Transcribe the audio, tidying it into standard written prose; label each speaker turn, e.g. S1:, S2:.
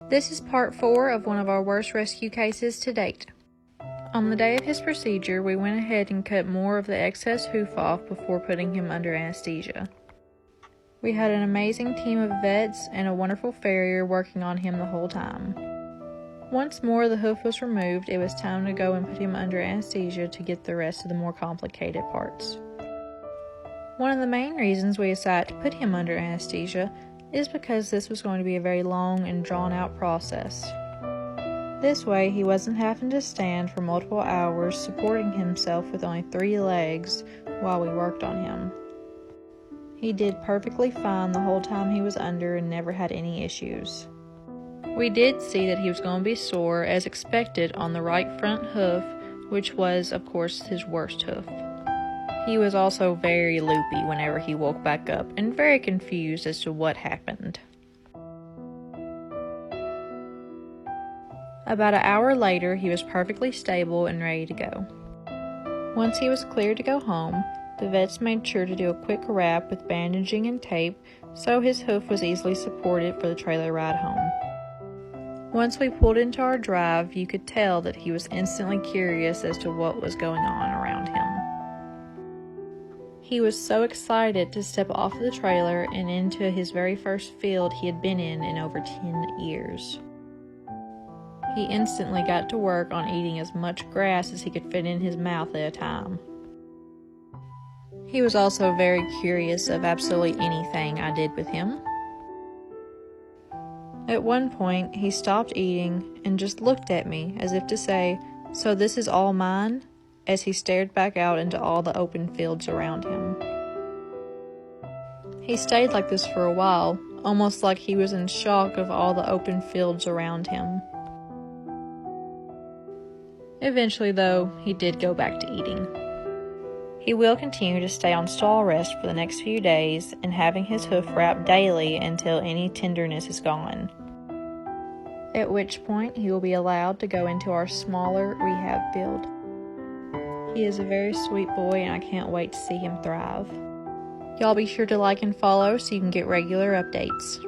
S1: This is part 4 of one of our worst rescue cases to date. On the day of his procedure, we went ahead and cut more of the excess hoof off before putting him under anesthesia. We had an amazing team of vets and a wonderful farrier working on him the whole time. Once more of the hoof was removed, it was time to go and put him under anesthesia to get the rest of the more complicated parts. One of the main reasons we decided to put him under anesthesia is because this was going to be a very long and drawn-out process. This way, he wasn't having to stand for multiple hours supporting himself with only 3 legs while we worked on him. He did perfectly fine the whole time he was under and never had any issues. We did see that he was going to be sore, as expected, on the right front hoof, which was, of course, his worst hoof. He was also very loopy whenever he woke back up and very confused as to what happened. About an hour later, he was perfectly stable and ready to go. Once he was cleared to go home, the vets made sure to do a quick wrap with bandaging and tape so his hoof was easily supported for the trailer ride home. Once we pulled into our drive, you could tell that he was instantly curious as to what was going on around him. He was so excited to step off of the trailer and into his very first field he had been in over 10 years. He instantly got to work on eating as much grass as he could fit in his mouth at a time. He was also very curious of absolutely anything I did with him. At one point, he stopped eating and just looked at me as if to say, "So this is all mine?" as he stared back out into all the open fields around him. He stayed like this for a while, almost like he was in shock of all the open fields around him. Eventually, though, he did go back to eating. He will continue to stay on stall rest for the next few days and having his hoof wrapped daily until any tenderness is gone, at which point he will be allowed to go into our smaller rehab field. He is a very sweet boy and I can't wait to see him thrive. Y'all be sure to like and follow so you can get regular updates.